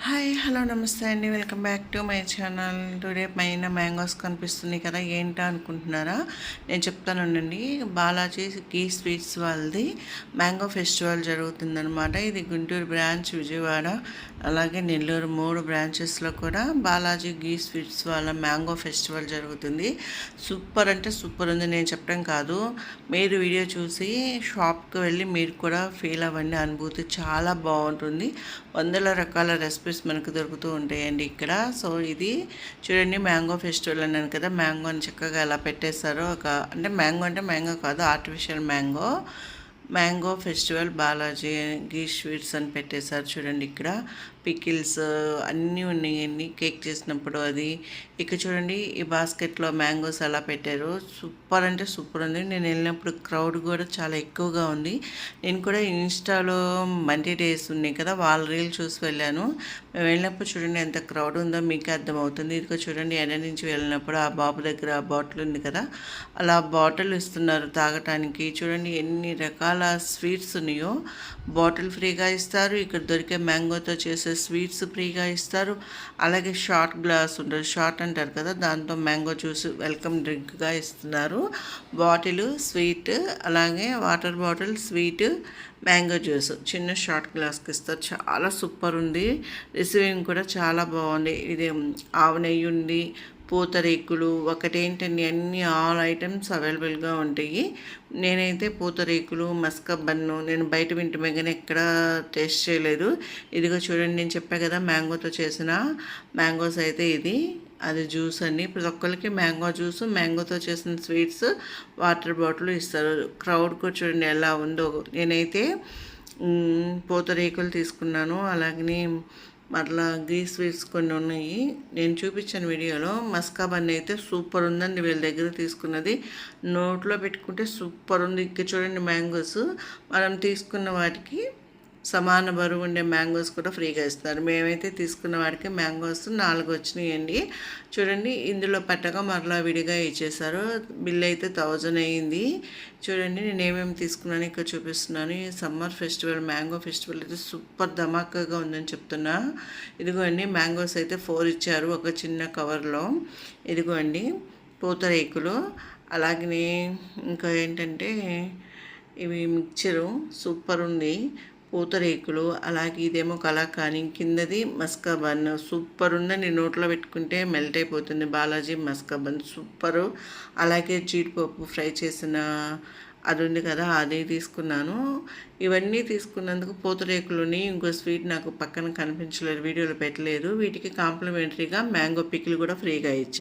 Hi hello నమస్తే అండి, welcome back to my channel. Today పైన మ్యాంగోస్ కనిపిస్తుంది కదా, ఏంటా అనుకుంటున్నారా? నేను చెప్తానండి. బాలాజీ గీ స్వీట్స్ వాళ్ళది మ్యాంగో ఫెస్టివల్ జరుగుతుందనమాట. ఇది గుంటూరు బ్రాంచ్, విజయవాడ, అలాగే నెల్లూరు 3 బ్రాంచెస్లో కూడా బాలాజీ గీ స్వీట్స్ వాళ్ళ మ్యాంగో ఫెస్టివల్ జరుగుతుంది. సూపర్ అంటే సూపర్ ఉంది, నేను చెప్పడం కాదు, మీరు వీడియో చూసి షాప్కి వెళ్ళి మీరు కూడా ఫీల్ అవ్వండి. అనుభూతి చాలా బాగుంటుంది. వందల రకాల రెసిపీస్ మనకు దొరుకుతూ ఉంటాయండి ఇక్కడ. సో ఇది చూడండి, మ్యాంగో ఫెస్టివల్ అన్నాను కదా, మ్యాంగోని చక్కగా ఎలా పెట్టేస్తారో. అంటే మ్యాంగో కాదు, ఆర్టిఫిషియల్ మ్యాంగో ఫెస్టివల్ బాలాజీ గీ స్వీట్స్ అని పెట్టేశారు. చూడండి ఇక్కడ పికిల్స్ అన్నీ ఉన్నాయండి, కేక్ చేసినప్పుడు అది. ఇక చూడండి ఈ బాస్కెట్లో మ్యాంగోస్ ఎలా పెట్టారు, సూపర్ అంటే సూపర్ ఉంది. నేను వెళ్ళినప్పుడు క్రౌడ్ కూడా చాలా ఎక్కువగా ఉంది. నేను కూడా ఇన్స్టాలో మండే డేస్ ఉన్నాయి కదా, వాళ్ళ రీల్ చూసి వెళ్ళాను. మేము వెళ్ళినప్పుడు చూడండి ఎంత క్రౌడ్ ఉందో మీకు అర్థమవుతుంది. ఇదిగో చూడండి, ఎండ నుంచి వెళ్ళినప్పుడు ఆ బాబు దగ్గర ఆ బాటిల్ ఉంది కదా, అలా బాటిల్ ఇస్తున్నారు తాగటానికి. చూడండి ఎన్ని రకాల స్వీట్స్ ఉన్నాయో. బాటిల్ ఫ్రీగా ఇస్తారు, ఇక్కడ దొరికే మ్యాంగోతో చేసే స్వీట్స్ ఫ్రీగా ఇస్తారు. అలాగే షార్ట్ గ్లాస్ ఉంటుంది, షార్ట్ అంటారు కదా, దాంతో మ్యాంగో జ్యూస్ వెల్కమ్ డ్రింక్గా ఇస్తున్నారు. బాటిల్ స్వీట్, అలాగే water bottle sweet, mango juice చిన్న షార్ట్ గ్లాస్కి ఇస్తారు. చాలా సూపర్ ఉంది. రిసీవింగ్ కూడా చాలా బాగుంది. ఇది ఆవు నెయ్యి ఉంది, పూతరేకులు, ఒకటేంటండి అన్ని ఆల్ ఐటమ్స్ అవైలబుల్గా ఉంటాయి. నేనైతే పూతరేకులు, మస్కా బన్ను నేను బయట వింటమే కానీ ఎక్కడ టేస్ట్ చేయలేదు. ఇదిగో చూడండి, నేను చెప్పా కదా మ్యాంగోతో చేసిన మ్యాంగోస్ అయితే ఇది అది జ్యూస్ అండి. ప్రతి ఒక్కరికి మ్యాంగో జ్యూస్, మ్యాంగోతో చేసిన స్వీట్స్, వాటర్ బాటిల్ ఇస్తారు. క్రౌడ్ కూడా చూడండి ఎలా ఉందో. నేనైతే పూతరేకులు తీసుకున్నాను, అలాగని మరలా గీ స్వీట్స్ కొన్ని ఉన్నాయి, నేను చూపించాను వీడియోలో. మస్కా బన్ అయితే సూపర్ ఉందండి, వీళ్ళ దగ్గర తీసుకున్నది. నోట్లో పెట్టుకుంటే సూపర్ ఉంది. ఇక్కడ చూడండి మ్యాంగోస్, మనం తీసుకున్న వాటికి సమాన బరువు ఉండే మ్యాంగోస్ కూడా ఫ్రీగా ఇస్తారు. మేమైతే తీసుకున్న వాడికి మ్యాంగోస్ 4 వచ్చినాయండి. చూడండి ఇందులో పట్టగా మరలా విడిగా ఇచ్చేసారు. బిల్ అయితే 1000 అయ్యింది. చూడండి నేను ఏమేమి తీసుకున్నాను ఇక్కడ చూపిస్తున్నాను. ఈ సమ్మర్ ఫెస్టివల్ మ్యాంగో ఫెస్టివల్ అయితే సూపర్ ధమాకాగా ఉందని చెప్తున్నా. ఇదిగోండి మ్యాంగోస్ అయితే 4 ఇచ్చారు ఒక చిన్న కవర్లో. ఇదిగోండి పూతరేకులు, అలాగే ఇంకా ఏంటంటే ఇవి మిక్చరు సూపర్ ఉంది, పూతరేకులు, అలాగే ఇదేమో కలాకాని, కిందది మస్కా బన్. సూపర్ ఉందని నోట్లో పెట్టుకుంటే మెల్ట్ అయిపోతుంది. Balaji maska bun super. అలాగే జీడిపప్పు ఫ్రై చేసిన అది ఉంది కదా, అది తీసుకున్నాను. ఇవన్నీ తీసుకున్నందుకు పూతరేకులని ఇంకో స్వీట్ నాకు పక్కన కనిపించలేదు, వీడియోలో పెట్టలేదు. వీటికి కాంప్లిమెంటరీగా మ్యాంగో పికిల్ కూడా ఫ్రీగా ఇచ్చాను.